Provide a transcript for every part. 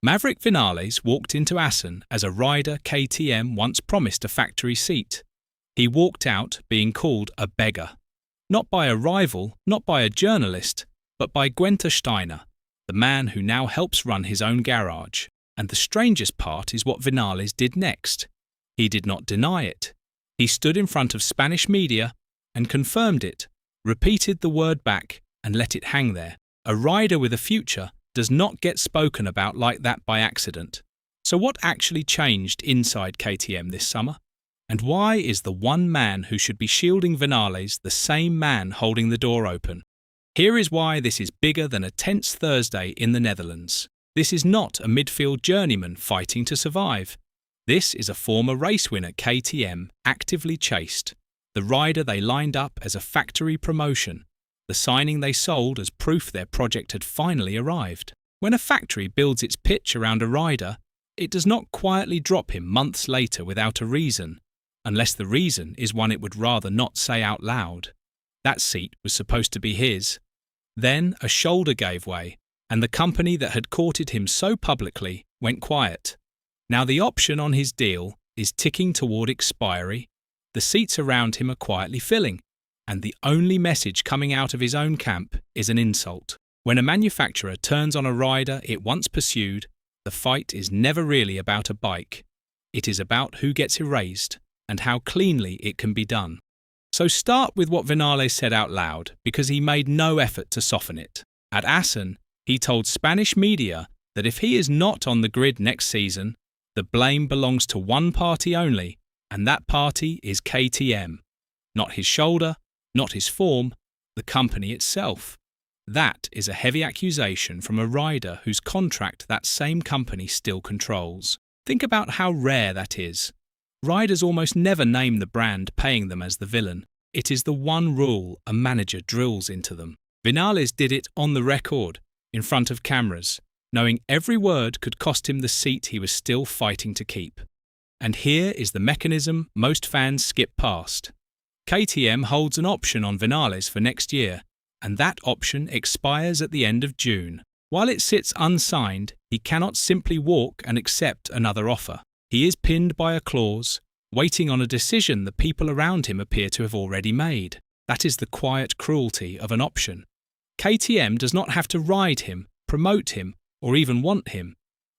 Maverick Vinales walked into Assen as a rider KTM once promised a factory seat. He walked out being called a beggar. Not by a rival, not by a journalist, but by Steiner, the man who now helps run his own garage. And the strangest part is what Vinales did next. He did not deny it. He stood in front of Spanish media and confirmed it, repeated the word back, and let it hang there. A rider with a future does not get spoken about like that by accident. So what actually changed inside KTM this summer? And why is the one man who should be shielding Vinales the same man holding the door open? Here is why this is bigger than a tense Thursday in the Netherlands. This is not a midfield journeyman fighting to survive. This is a former race winner KTM actively chased, the rider they lined up as a factory promotion, the signing they sold as proof their project had finally arrived. When a factory builds its pitch around a rider, it does not quietly drop him months later without a reason, unless the reason is one it would rather not say out loud. That seat was supposed to be his. Then a shoulder gave way, and the company that had courted him so publicly went quiet. Now the option on his deal is ticking toward expiry. The seats around him are quietly filling, and the only message coming out of his own camp is an insult. When a manufacturer turns on a rider it once pursued, the fight is never really about a bike. It is about who gets erased and how cleanly it can be done. So start with what Vinales said out loud, because he made no effort to soften it. At Assen, he told Spanish media that if he is not on the grid next season, the blame belongs to one party only, and that party is KTM. Not his shoulder, not his form, the company itself. That is a heavy accusation from a rider whose contract that same company still controls. Think about how rare that is. Riders almost never name the brand paying them as the villain. It is the one rule a manager drills into them. Vinales did it on the record, in front of cameras, knowing every word could cost him the seat he was still fighting to keep. And here is the mechanism most fans skip past. KTM holds an option on Vinales for next year, and that option expires at the end of June. While it sits unsigned, he cannot simply walk and accept another offer. He is pinned by a clause, waiting on a decision the people around him appear to have already made. That is the quiet cruelty of an option. KTM does not have to ride him, promote him, or even want him.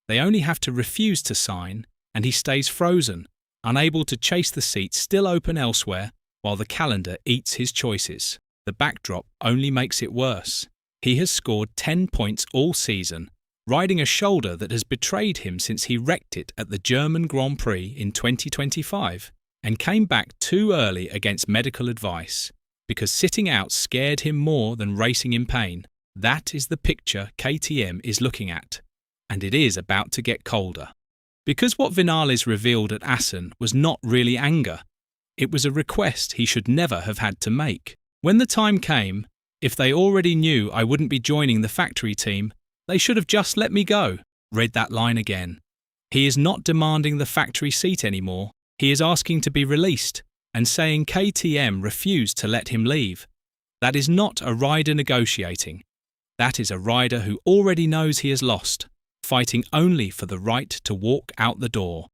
They only have to refuse to sign, and he stays frozen, unable to chase the seat still open elsewhere, while the calendar eats his choices. The backdrop only makes it worse. He has scored 10 points all season, riding a shoulder that has betrayed him since he wrecked it at the German Grand Prix in 2025, and came back too early against medical advice, because sitting out scared him more than racing in pain. That is the picture KTM is looking at, and it is about to get colder. Because what Vinales revealed at Assen was not really anger. It was a request he should never have had to make. When the time came, if they already knew I wouldn't be joining the factory team, they should have just let me go. Read that line again. He is not demanding the factory seat anymore. He is asking to be released and saying KTM refused to let him leave. That is not a rider negotiating. That is a rider who already knows he has lost, fighting only for the right to walk out the door.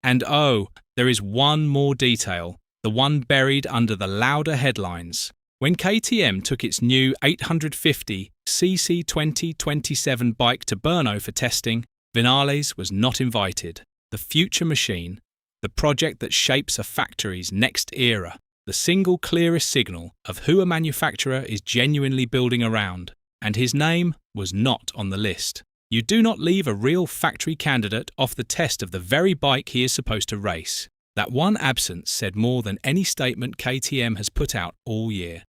And oh, there is one more detail, the one buried under the louder headlines. When KTM took its new 850cc 2027 bike to Brno for testing, Vinales was not invited. The future machine, the project that shapes a factory's next era, the single clearest signal of who a manufacturer is genuinely building around, and his name was not on the list. You do not leave a real factory candidate off the test of the very bike he is supposed to race. That one absence said more than any statement KTM has put out all year.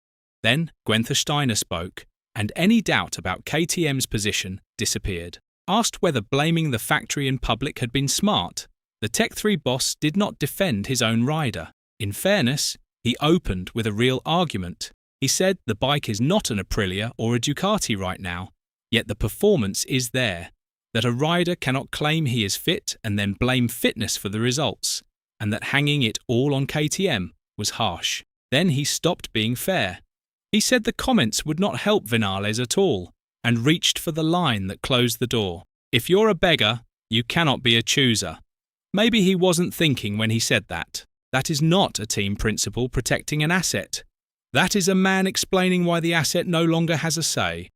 Then Steiner spoke, and any doubt about KTM's position disappeared. Asked whether blaming the factory in public had been smart, the Tech3 boss did not defend his own rider. In fairness, he opened with a real argument. He said the bike is not an Aprilia or a Ducati right now, yet the performance is there, that a rider cannot claim he is fit and then blame fitness for the results, and that hanging it all on KTM was harsh. Then he stopped being fair. He said the comments would not help Vinales at all, and reached for the line that closed the door. If you're a beggar, you cannot be a chooser. Maybe he wasn't thinking when he said that. That is not a team principal protecting an asset. That is a man explaining why the asset no longer has a say.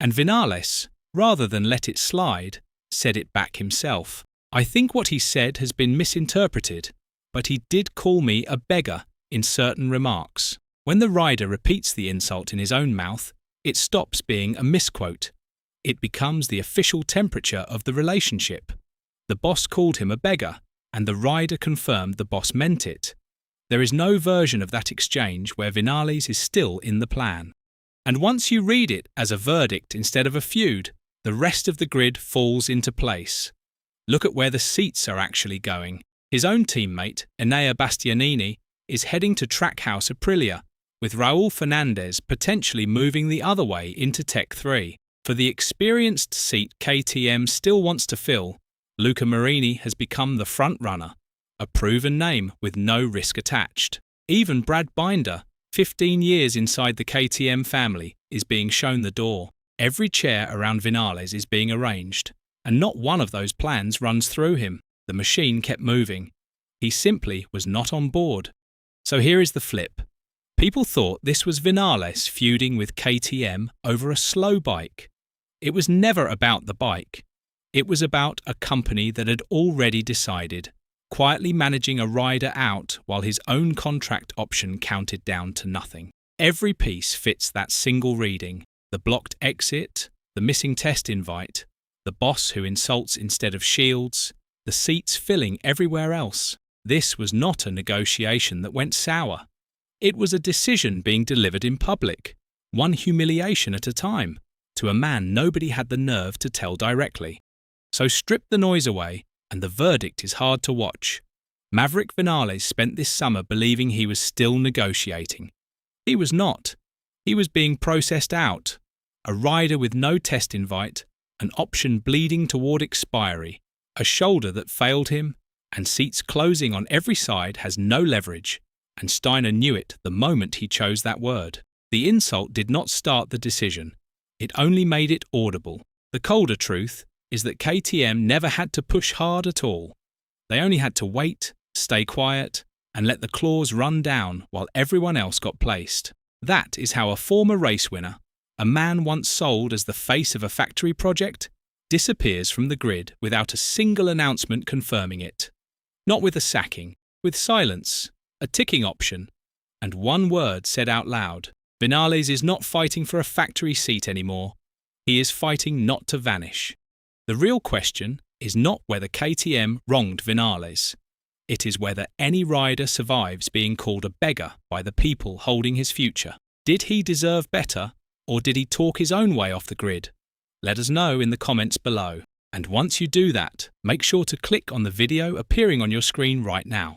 And Vinales, rather than let it slide, said it back himself. I think what he said has been misinterpreted, but he did call me a beggar in certain remarks. When the rider repeats the insult in his own mouth, it stops being a misquote. It becomes the official temperature of the relationship. The boss called him a beggar, and the rider confirmed the boss meant it. There is no version of that exchange where Vinales is still in the plan. And once you read it as a verdict instead of a feud, the rest of the grid falls into place. Look at where the seats are actually going. His own teammate, Enea Bastianini, is heading to Trackhouse Aprilia, with Raul Fernandez potentially moving the other way into Tech3. For the experienced seat KTM still wants to fill, Luca Marini has become the front-runner, a proven name with no risk attached. Even Brad Binder, 15 years inside the KTM family, is being shown the door. Every chair around Vinales is being arranged, and not one of those plans runs through him. The machine kept moving. He simply was not on board. So here is the flip. People thought this was Vinales feuding with KTM over a slow bike. It was never about the bike. It was about a company that had already decided, quietly managing a rider out while his own contract option counted down to nothing. Every piece fits that single reading: the blocked exit, the missing test invite, the boss who insults instead of shields, the seats filling everywhere else. This was not a negotiation that went sour. It was a decision being delivered in public, one humiliation at a time, to a man nobody had the nerve to tell directly. So strip the noise away, and the verdict is hard to watch. Maverick Vinales spent this summer believing he was still negotiating. He was not. He was being processed out. A rider with no test invite, an option bleeding toward expiry, a shoulder that failed him, and seats closing on every side has no leverage. And Steiner knew it the moment he chose that word. The insult did not start the decision. It only made it audible. The colder truth is that KTM never had to push hard at all. They only had to wait, stay quiet, and let the claws run down while everyone else got placed. That is how a former race winner, a man once sold as the face of a factory project, disappears from the grid without a single announcement confirming it. Not with a sacking, with silence, a ticking option, and one word said out loud. Vinales is not fighting for a factory seat anymore. He is fighting not to vanish. The real question is not whether KTM wronged Vinales. It is whether any rider survives being called a beggar by the people holding his future. Did he deserve better, or did he talk his own way off the grid? Let us know in the comments below. And once you do that, make sure to click on the video appearing on your screen right now.